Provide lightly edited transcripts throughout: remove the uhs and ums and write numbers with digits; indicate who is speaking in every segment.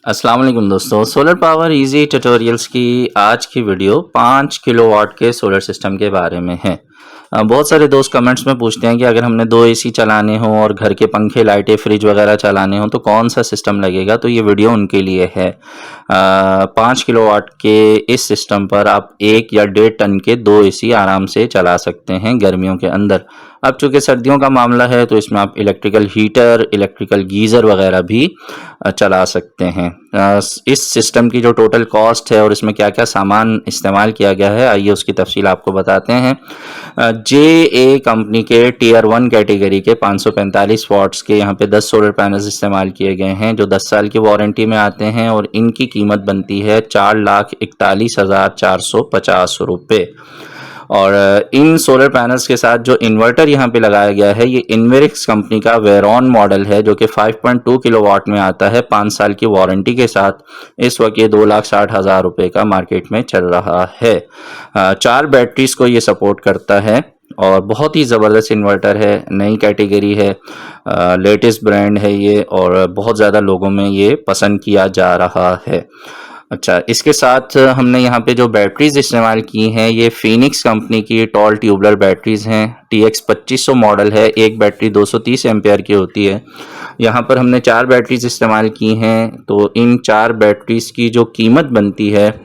Speaker 1: अस्सलाम वालेकुम दोस्तों, सोलर पावर इजी ट्यूटोरियल्स की आज की वीडियो 5 किलोवाट के सोलर सिस्टम के बारे में है। बहुत सारे दोस्त कमेंट्स में पूछते हैं कि अगर हमने 2 एसी चलाने हों और घर के पंखे, लाइटें, फ्रिज वगैरह चलाने हों तो कौन सा सिस्टम लगेगा। तो ये वीडियो उनके लिए है। 5 किलोवाट के इस सिस्टम पर आप 1 या 1.5 टन के 2 एसी आराम से चला सकते हैं गर्मियों के अंदर। अब चूँकि सर्दियों का मामला है तो इसमें आप इलेक्ट्रिकल हीटर, इलेक्ट्रिकल गीज़र वगैरह भी चला सकते हैं। इस सिस्टम की जो टोटल कॉस्ट है और इसमें क्या-क्या सामान इस्तेमाल किया गया है, आइए उसकी तफसील आपको बताते हैं। JA कंपनी के टियर 1 कैटेगरी के 545 वाट्स के यहाँ पे 10 सोलर पैनल्स इस्तेमाल किए गए हैं जो 10 साल की वारंटी में आते हैं और इनकी कीमत बनती है 4,41,450 रुपये। और इन सोलर पैनल्स के साथ जो इन्वर्टर यहाँ पे लगाया गया है ये इन्वेरिक्स कंपनी का वेरॉन मॉडल है जो कि 5.2 किलोवाट में आता है 5 साल की वारंटी के साथ। इस वक्त ये 2,60,000 रुपये का मार्केट में चल रहा है। 4 बैटरीज को ये सपोर्ट करता है और बहुत ही ज़बरदस्त इन्वर्टर है, नई कैटेगरी है, लेटेस्ट ब्रांड है ये और बहुत ज़्यादा लोगों में ये पसंद किया जा रहा है। अच्छा, इसके साथ हमने यहाँ पे जो बैटरीज इस्तेमाल की हैं ये फिनिक्स कंपनी की टॉल ट्यूबलर बैटरीज हैं। TX 2500 मॉडल है, एक बैटरी 230 एम्पेयर की होती है। यहाँ पर हमने 4 बैटरीज इस्तेमाल की हैं तो इन 4 बैटरीज की जो कीमत बनती है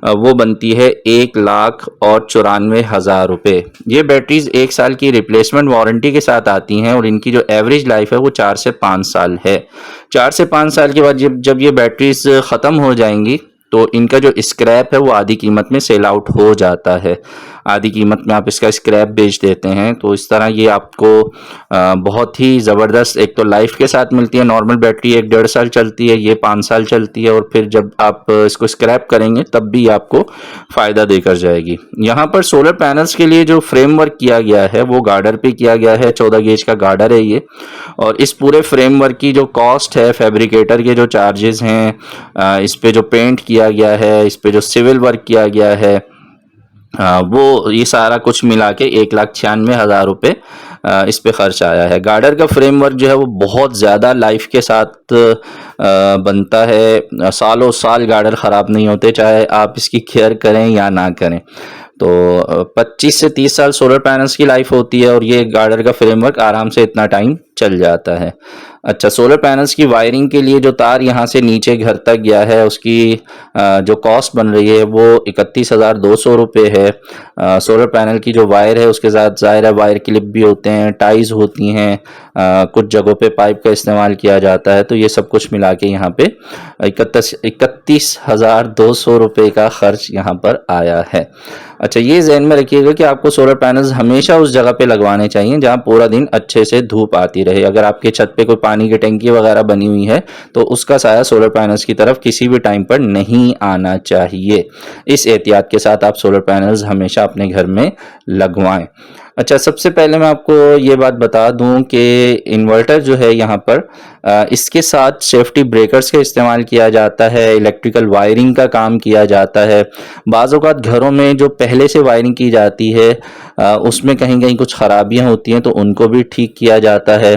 Speaker 1: वो बनती है 1,94,000 रुपये। ये बैटरीज 1 साल की रिप्लेसमेंट वारंटी के साथ आती हैं और इनकी जो एवरेज लाइफ है वो 4 से 5 साल है। 4 से 5 साल के बाद जब ये बैटरीज ख़त्म हो जाएंगी तो इनका जो स्क्रैप है वो आधी कीमत में सेल आउट हो जाता है। आधी कीमत में आप इसका स्क्रैप बेच देते हैं तो इस तरह ये आपको बहुत ही ज़बरदस्त एक तो लाइफ के साथ मिलती है। नॉर्मल बैटरी 1-1.5 साल चलती है, ये 5 साल चलती है और फिर जब आप इसको स्क्रैप करेंगे तब भी आपको फ़ायदा देकर जाएगी। यहाँ पर सोलर पैनल्स के लिए जो फ्रेमवर्क किया गया है वो गार्डर पे किया गया है। 14 गेज का गार्डर है ये और इस पूरे फ्रेमवर्क की जो कॉस्ट है, फैब्रिकेटर के जो चार्जेस हैं, इस पे जो पेंट किया गया है, इस पे जो सिविल वर्क किया गया है, वो ये सारा कुछ मिला के 1,96,000 रुपये इस पे खर्च आया है। गार्डर का फ्रेमवर्क जो है वो बहुत ज़्यादा लाइफ के साथ बनता है। सालों साल गार्डर ख़राब नहीं होते, चाहे आप इसकी केयर करें या ना करें। तो 25 से 30 साल सोलर पैनल्स की लाइफ होती है और ये गार्डर का फ्रेमवर्क आराम से इतना टाइम चल जाता है। अच्छा, सोलर पैनल्स की वायरिंग के लिए जो तार यहाँ से नीचे घर तक गया है उसकी जो कॉस्ट बन रही है वो 31,200 रुपये है। सोलर पैनल की जो वायर है उसके साथ ज़ाहिर है वायर क्लिप भी होते हैं, टाइज होती हैं, कुछ जगहों पे पाइप का इस्तेमाल किया जाता है। तो ये सब कुछ मिला के यहाँ पे 31,200 रुपये का खर्च यहाँ पर आया है। अच्छा, ये ज़हन में रखिएगा कि आपको सोलर पैनल्स हमेशा उस जगह पे लगवाने चाहिए जहाँ पूरा दिन अच्छे से धूप आती रहे। अगर आपके छत पे कोई पानी की टंकी वगैरह बनी हुई है तो उसका साया सोलर पैनल्स की तरफ किसी भी टाइम पर नहीं आना चाहिए। इस एहतियात के साथ आप सोलर पैनल्स हमेशा अपने घर में लगवाएं। अच्छा, सबसे पहले मैं आपको ये बात बता दूं कि इन्वर्टर जो है यहाँ पर इसके साथ सेफ्टी ब्रेकर्स का इस्तेमाल किया जाता है, इलेक्ट्रिकल वायरिंग का काम किया जाता है। बाज़ औक़ात घरों में जो पहले से वायरिंग की जाती है उसमें कहीं कहीं कुछ ख़राबियाँ होती हैं तो उनको भी ठीक किया जाता है।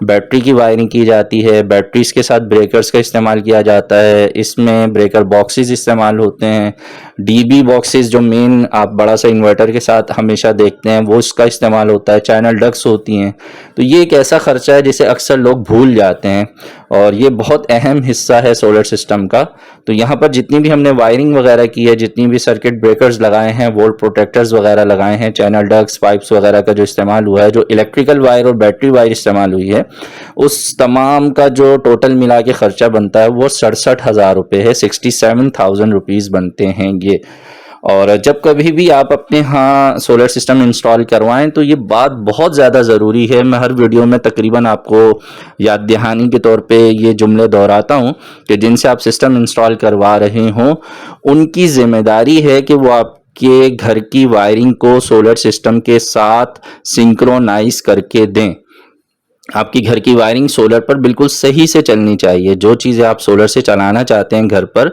Speaker 1: बैटरी की वायरिंग की जाती है, बैटरीज के साथ ब्रेकर्स का इस्तेमाल किया जाता है। इसमें ब्रेकर बॉक्सेस इस्तेमाल होते हैं, DB बॉक्सेस जो मेन आप बड़ा सा इन्वर्टर के साथ हमेशा देखते हैं वो इसका इस्तेमाल होता है, चैनल डक्स होती हैं। तो ये एक ऐसा खर्चा है जिसे अक्सर लोग भूल जाते हैं और ये बहुत अहम हिस्सा है सोलर सिस्टम का। तो यहाँ पर जितनी भी हमने वायरिंग वगैरह की है, जितनी भी सर्किट ब्रेकर्स लगाए हैं, वोल्ट प्रोटेक्टर्स वगैरह लगाए हैं, चैनल डक्स, पाइप्स वगैरह का जो इस्तेमाल हुआ है, जो इलेक्ट्रिकल वायर और बैटरी वायर इस्तेमाल हुई है, उस तमाम का जो टोटल मिला के खर्चा बनता है वो 67,000 रुपये है। 67,000 रुपीज़ बनते हैं ये। और जब कभी भी आप अपने यहाँ सोलर सिस्टम इंस्टॉल करवाएं तो ये बात बहुत ज़्यादा ज़रूरी है। मैं हर वीडियो में तकरीबन आपको याद दहानी के तौर पे ये जुमले दोहराता हूँ कि जिनसे आप सिस्टम इंस्टॉल करवा रहे हों उनकी ज़िम्मेदारी है कि वो आपके घर की वायरिंग को सोलर सिस्टम के साथ सिंक्रोनाइज करके दें। आपकी घर की वायरिंग सोलर पर बिल्कुल सही से चलनी चाहिए। जो चीज़ें आप सोलर से चलाना चाहते हैं घर पर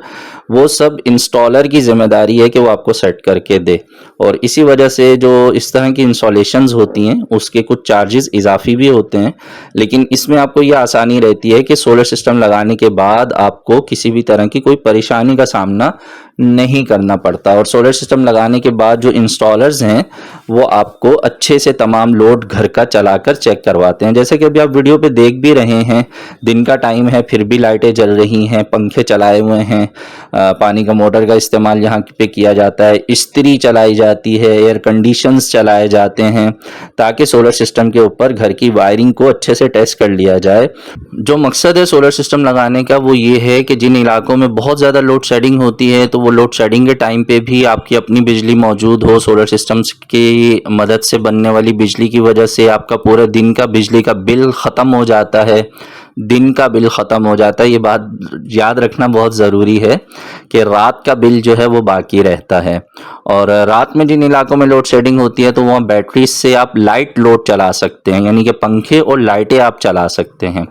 Speaker 1: वो सब इंस्टॉलर की ज़िम्मेदारी है कि वो आपको सेट करके दे। और इसी वजह से जो इस तरह की इंस्टॉलेशंस होती हैं उसके कुछ चार्जेस इजाफी भी होते हैं, लेकिन इसमें आपको ये आसानी रहती है कि सोलर सिस्टम लगाने के बाद आपको किसी भी तरह की कोई परेशानी का सामना नहीं करना पड़ता। और सोलर सिस्टम लगाने के बाद जो इंस्टॉलर्स हैं वो आपको अच्छे से तमाम लोड घर का चलाकर चेक करवाते हैं। जैसे कि अभी आप वीडियो पे देख भी रहे हैं, दिन का टाइम है फिर भी लाइटें जल रही हैं, पंखे चलाए हुए हैं, पानी का मोटर का इस्तेमाल यहाँ पे किया जाता है, इस्त्री चलाई जाती है, एयर कंडीशंस चलाए जाते हैं, ताकि सोलर सिस्टम के ऊपर घर की वायरिंग को अच्छे से टेस्ट कर लिया जाए। जो मकसद है सोलर सिस्टम लगाने का वो ये है कि जिन इलाकों में बहुत ज़्यादा लोड शेडिंग होती है तो वो लोड शेडिंग के टाइम पे भी आपकी अपनी बिजली मौजूद हो। सोलर सिस्टम्स की मदद से बनने वाली बिजली की वजह से आपका पूरे दिन का बिजली का बिल ख़त्म हो जाता है, दिन का बिल ख़त्म हो जाता है। ये बात याद रखना बहुत ज़रूरी है कि रात का बिल जो है वो बाकी रहता है। और रात में जिन इलाकों में लोड शेडिंग होती है तो वहाँ बैटरी से आप लाइट लोड चला सकते हैं, यानी कि पंखे और लाइटें आप चला सकते हैं।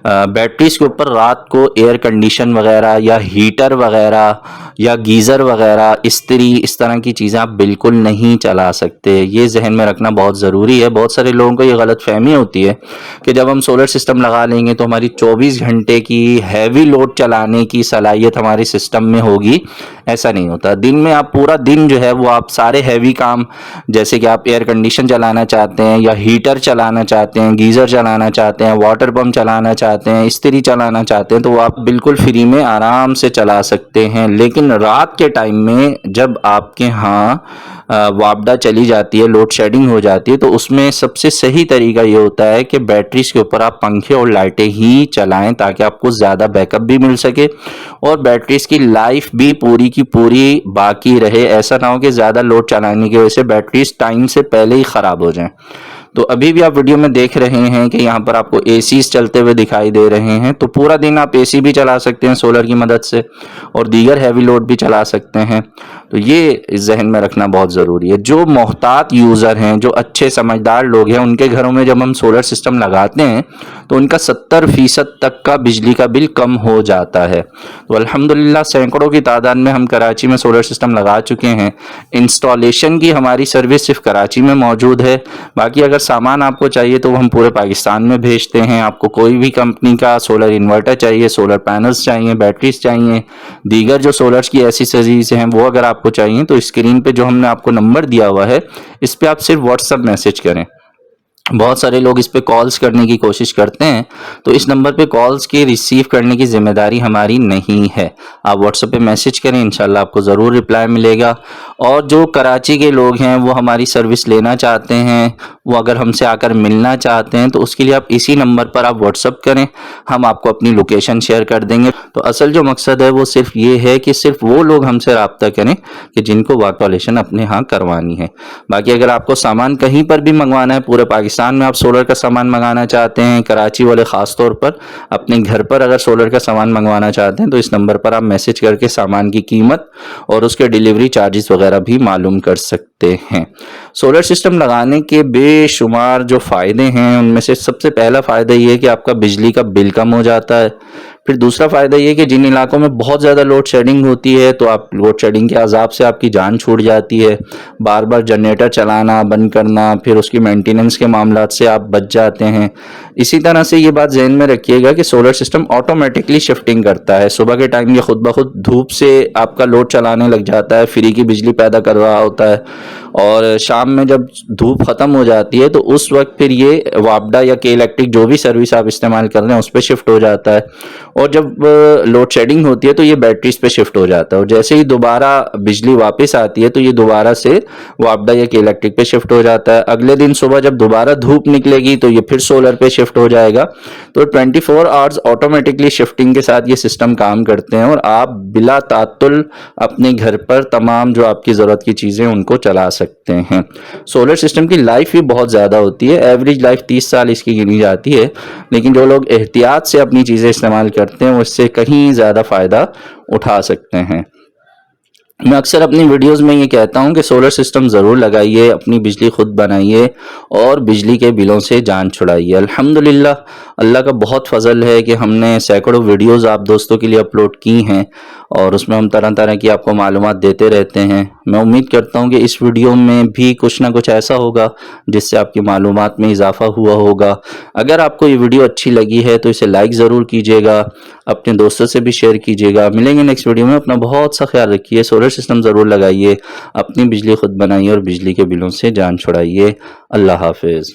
Speaker 1: बैटरीज के ऊपर रात को एयर कंडीशन वगैरह या हीटर वगैरह या गीज़र वगैरह, इस्त्री, इस तरह की चीज़ें आप बिल्कुल नहीं चला सकते। ये जहन में रखना बहुत ज़रूरी है। बहुत सारे लोगों को ये गलतफहमी होती है कि जब हम सोलर सिस्टम लगा लेंगे तो हमारी 24 घंटे की हैवी लोड चलाने की सलाहियत हमारे सिस्टम में होगी। ऐसा नहीं होता। दिन में आप पूरा दिन जो है वो आप सारे हैवी काम, जैसे कि आप एयर कंडीशन चलाना चाहते हैं या हीटर चलाना चाहते हैं, गीज़र चलाना चाहते हैं, वाटर पंप चलाना चाहते हैं, इस्त्री चलाना चाहते हैं, तो वो आप बिल्कुल फ्री में आराम से चला सकते हैं। लेकिन रात के टाइम में जब आपके यहाँ वापडा चली जाती है, लोड शेडिंग हो जाती है, तो उसमें सबसे सही तरीका ये होता है कि बैटरीज के ऊपर आप पंखे और लाइटें ही चलाएं, ताकि आपको ज़्यादा बैकअप भी मिल सके और बैटरीज की लाइफ भी पूरी की पूरी बाकी रहे। ऐसा ना हो कि ज़्यादा लोड चलाने की वजह से बैटरीज टाइम से पहले ही ख़राब हो जाएं। तो अभी भी आप वीडियो में देख रहे हैं कि यहाँ पर आपको एसीज चलते हुए दिखाई दे रहे हैं, तो पूरा दिन आप एसी भी चला सकते हैं सोलर की मदद से और दीगर हैवी लोड भी चला सकते हैं। तो ये जहन में रखना बहुत ज़रूरी है। जो मोहतात यूज़र हैं, जो अच्छे समझदार लोग हैं, उनके घरों में जब हम सोलर सिस्टम लगाते हैं तो उनका 70% तक का बिजली का बिल कम हो जाता है। तो अल्हम्दुलिल्लाह सैकड़ों की तादाद में हम कराची में सोलर सिस्टम लगा चुके हैं। इंस्टॉलेशन की हमारी सर्विस सिर्फ कराची में मौजूद है, बाकी अगर सामान आपको चाहिए तो हम पूरे पाकिस्तान में भेजते हैं। आपको कोई भी कंपनी का सोलर इन्वर्टर चाहिए, सोलर पैनल्स चाहिए, बैटरीज चाहिए, दीगर जो सोलर्स की एसेसरीज हैं वो अगर आपको चाहिए तो स्क्रीन पे जो हमने आपको नंबर दिया हुआ है इस पे आप सिर्फ व्हाट्सएप मैसेज करें। बहुत सारे लोग इस पे कॉल्स करने की कोशिश करते हैं, तो इस नंबर पे कॉल्स की रिसीव करने की जिम्मेदारी हमारी नहीं है। आप व्हाट्सएप पे मैसेज करें, इंशाल्लाह आपको ज़रूर रिप्लाई मिलेगा। और जो कराची के लोग हैं वो हमारी सर्विस लेना चाहते हैं, वो अगर हमसे आकर मिलना चाहते हैं तो उसके लिए आप इसी नंबर पर आप व्हाट्सएप करें, हम आपको अपनी लोकेशन शेयर कर देंगे। तो असल जो मकसद है वो सिर्फ ये है कि सिर्फ वो लोग हमसे रब्ता करें कि जिनको वाटोलेशन अपने यहाँ करवानी है। बाकी अगर आपको सामान कहीं पर भी मंगवाना है, पूरे पाकिस्तान में आप सोलर का सामान मंगाना चाहते हैं, कराची वाले ख़ास तौर पर अपने घर पर अगर सोलर का सामान मंगवाना चाहते हैं तो इस नंबर पर आप मैसेज करके सामान की कीमत और उसके डिलीवरी चार्जेस वगैरह भी मालूम कर सकते हैं। सोलर सिस्टम लगाने के बेशुमार जो फ़ायदे हैं उनमें से सबसे पहला फ़ायदा ये है कि आपका बिजली का बिल कम हो जाता है। फिर दूसरा फ़ायदा ये कि जिन इलाकों में बहुत ज़्यादा लोड शेडिंग होती है तो आप लोड शेडिंग के अज़ाब से आपकी जान छूट जाती है। बार बार जनरेटर चलाना बंद करना, फिर उसकी मेंटेनेंस के मामलात से आप बच जाते हैं। इसी तरह से ये बात जहन में रखिएगा कि सोलर सिस्टम ऑटोमेटिकली शिफ्टिंग करता है। सुबह के टाइम ये खुद ब खुद धूप से आपका लोड चलाने लग जाता है, फ्री की बिजली पैदा कर रहा होता है, और शाम में जब धूप ख़त्म हो जाती है तो उस वक्त फिर ये वापडा या के इलेक्ट्रिक जो भी सर्विस आप इस्तेमाल कर रहे हैं उस पर शिफ्ट हो जाता है। और जब लोड शेडिंग होती है तो ये बैटरीज पे शिफ्ट हो जाता है, और जैसे ही दोबारा बिजली वापस आती है तो ये दोबारा से वापडा या के इलेक्ट्रिक पे शिफ्ट हो जाता है। अगले दिन सुबह जब दोबारा धूप निकलेगी तो ये फिर सोलर पे शिफ्ट हो जाएगा। तो 24 आवर्स ऑटोमेटिकली शिफ्टिंग के साथ ये सिस्टम काम करते हैं और आप बिला तातुल अपने घर पर तमाम जो आपकी ज़रूरत की चीज़ें उनको चला सकते हैं। सोलर सिस्टम की लाइफ भी बहुत ज़्यादा होती है, एवरेज लाइफ 30 साल इसकी गिनी जाती है, लेकिन जो लोग एहतियात से अपनी चीज़ें इस्तेमाल करते हैं वो इससे कहीं ज़्यादा फ़ायदा उठा सकते हैं। मैं अक्सर अपनी वीडियोस में ये कहता हूँ कि सोलर सिस्टम ज़रूर लगाइए, अपनी बिजली खुद बनाइए और बिजली के बिलों से जान छुड़ाइए। अल्हम्दुलिल्लाह अल्लाह का बहुत फजल है कि हमने सैकड़ों वीडियोस आप दोस्तों के लिए अपलोड की हैं और उसमें हम तरह तरह की आपको मालूमात देते रहते हैं। मैं उम्मीद करता हूँ कि इस वीडियो में भी कुछ ना कुछ ऐसा होगा जिससे आपकी मालूमात में इजाफा हुआ होगा। अगर आपको ये वीडियो अच्छी लगी है तो इसे लाइक ज़रूर कीजिएगा, अपने दोस्तों से भी शेयर कीजिएगा। मिलेंगे नेक्स्ट वीडियो में। अपना बहुत सा ख्याल रखिए, सोलर सिस्टम ज़रूर लगाइए, अपनी बिजली खुद बनाइए और बिजली के बिलों से जान छुड़ाइए। अल्लाह हाफिज़।